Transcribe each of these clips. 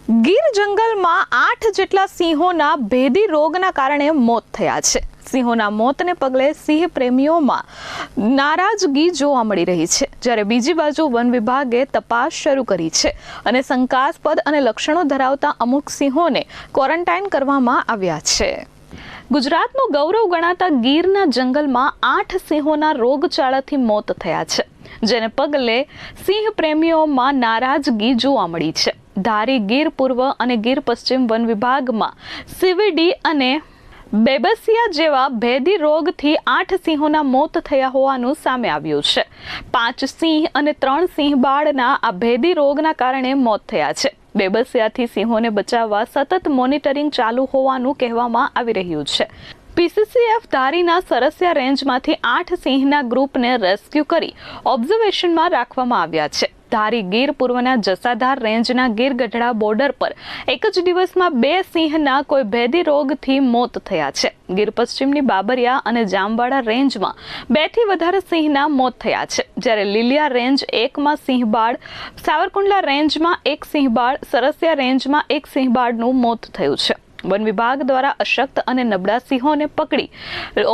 ગીર જંગલમાં 8 જેટલા સિંહોના ભેદી રોગના કારણે મોત થયા છે। સિંહોના મોતને પગલે સિંહ પ્રેમીઓમાં નારાજગી જોવા મળી રહી છે, જ્યારે બીજી બાજુ વન વિભાગે તપાસ શરૂ કરી છે અને શંકાસ્પદ અને લક્ષણો ધરાવતા અમુક સિંહોને ક્વોરન્ટાઇન કરવામાં આવ્યા છે। ગુજરાતનું ગૌરવ ગણાતા ગીરના જંગલમાં 8 સિંહોના રોગચાળાથી મોત થયા છે, જેને પગલે સિંહ પ્રેમીઓમાં નારાજગી જોવા મળી છે। ધારી ગીર પૂર્વ અને ગીર પશ્ચિમ વન વિભાગમાં સીવીડી અને બેબસિયા જેવા ભેદી રોગથી 8 સિંહોના મોત થયા હોવાનું સામે આવ્યું છે। 5 સિંહ અને 3 સિંહ બાળના આ ભેદી રોગના કારણે મોત થયા છે। બેબસિયાથી સિંહોને બચાવવા સતત મોનિટરિંગ ચાલુ હોવાનું કહેવામાં આવી રહ્યું છે। પીસીસીએફ ધારીના સરસિયા રેન્જમાંથી 8 સિંહના ગ્રુપને રેસ્ક્યુ કરી ઓબ્ઝર્વેશનમાં રાખવામાં આવ્યા છે। ધારી ગીર પૂર્વના જસાધાર રેન્જના ગીર ગઢડા બોર્ડર પર એક જ દિવસમાં 2 સિંહના કોઈ ભેદી રોગથી મોત થયા છે। ગીર પશ્ચિમની બાબરિયા અને જામવાડા રેન્જમાં 2 થી વધારે સિંહના મોત થયા છે, જ્યારે લીલિયા રેન્જ 1માં સિંહબાળ, સાવરકુંડલા રેન્જમાં 1 સિંહબાળ, સરસિયા રેન્જમાં 1 સિંહબાળનું મોત થયું છે। વન વિભાગ દ્વારા અશક્ત અને નબળા સિંહોને પકડી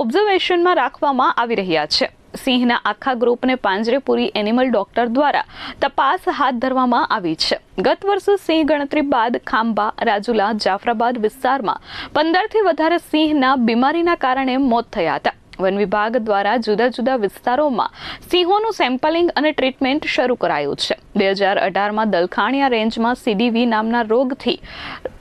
ઓબ્ઝર્વેશનમાં રાખવામાં આવી રહ્યા છે। સિંહના આખા ગ્રુપને પાંજરેપુરી એનિમલ ડોક્ટર દ્વારા તપાસ હાથ ધરવામાં આવી છે। ગત વર્ષે સિંહ ગણતરી બાદ ખાંભા, રાજુલા, જાફરાબાદ વિસ્તારમાં 15થી વધારે સિંહના બીમારીના કારણે મોત થયા હતા। વન વિભાગ દ્વારા જુદા જુદા વિસ્તારોમાં સિંહોનું સેમ્પલિંગ અને ટ્રીટમેન્ટ શરૂ કરાયું છે। 2018માં દલખાણિયા રેન્જમાં સીડીવી નામના રોગથી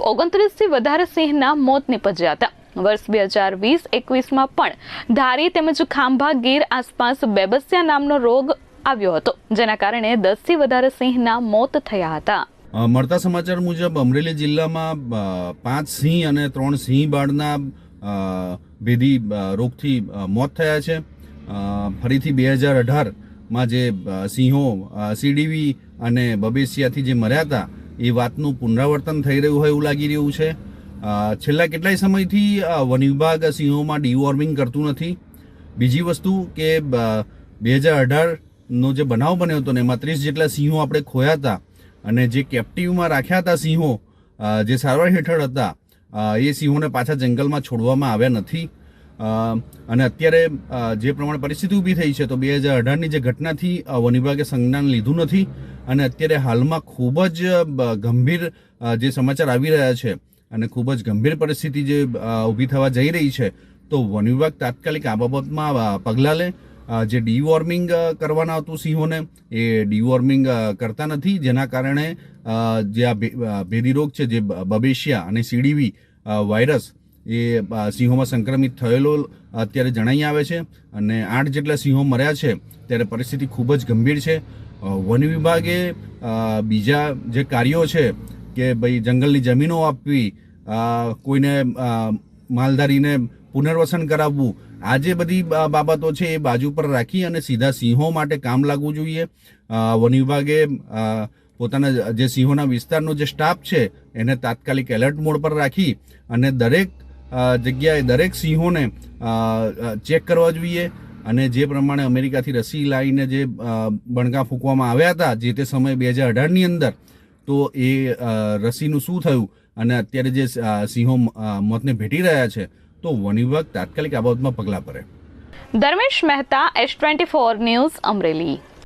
29થી વધારે સિંહના મોત નીપજ્યા હતા। વર્ષ 2020-21માં પણ ધારી તેમજ ખાંભા ગીર આસપાસ બેબસિયા નામનો રોગ આવ્યો હતો, જેના કારણે 10થી વધારે સિંહના મોત થયા હતા। મળતા સમાચાર મુજબ અમરેલી જિલ્લામાં 5 સિંહ અને 3 સિંહ બાળના ભેદી રોગથી મોત થયા છે। ફરીથી 2018માં જે સિંહો સીડીવી અને બબેસિયાથી જે મર્યા હતા એ વાતનું પુનરાવર્તન થઈ રહ્યું હોય એવું લાગી રહ્યું છે। છેલ્લા કેટલાય સમયથી વન વિભાગ સિંહોમાં ડીવોર્મિંગ કરતું નથી। બીજી વસ્તુ કે 2018નો જે બનાવ બન્યો હતો ને એમાં 30 જેટલા સિંહો આપણે ખોયા હતા અને જે કેપ્ટિવમાં રાખ્યા હતા સિંહો જે સારવાર હેઠળ હતા એ સિંહોને પાછા જંગલમાં છોડવામાં આવ્યા નથી। અને અત્યારે જે પ્રમાણે પરિસ્થિતિ ઊભી થઈ છે તો 2018ની જે ઘટનાથી વન વિભાગે સંજ્ઞાન લીધું નથી અને અત્યારે હાલમાં ખૂબ જ ગંભીર જે સમાચાર આવી રહ્યા છે અને ખૂબ જ ગંભીર પરિસ્થિતિ જે ઊભી થવા જઈ રહી છે, તો વન વિભાગ તાત્કાલિક આ બાબતમાં પગલાં લે। જે ડીવોર્મિંગ કરવાના હતું સિંહોને એ ડીવોર્મિંગ કરતા નથી, જેના કારણે જે આ ભેદી રોગ છે જે બબેસિયા અને સીડીવી વાયરસ એ સિંહોમાં સંક્રમિત થયેલો અત્યારે જણાઈ આવે છે અને 8 જેટલા સિંહો મર્યા છે, ત્યારે પરિસ્થિતિ ખૂબ જ ગંભીર છે। વન વિભાગે બીજા જે કાર્યો છે કે ભાઈ જંગલની જમીનો આપવી, કોઈને માલધારીને પુનર્વસન કરાવવું, આ જે બધી બાબતો છે એ બાજુ પર રાખી અને સીધા સિંહો માટે કામ લાગવું જોઈએ। વન વિભાગે પોતાના જે સિંહોના વિસ્તારનો જે સ્ટાફ છે એને તાત્કાલિક એલર્ટ મોડ પર રાખી અને દરેક જગ્યાએ દરેક સિંહોને ચેક કરવા જોઈએ અને જે પ્રમાણે અમેરિકાથી રસી લાવીને જે બણગા ફૂંકવામાં આવ્યા હતા જે તે સમયે 2018ની અંદર, તો એ રસીનું શું થયું અને અત્યારે જે સિંહો મોતને ભેટી રહ્યા છે, તો વન વિભાગ તાત્કાલિક આ બાબતમાં પગલાં ભરે। Dharmesh Mehta, S24 news, Amreli.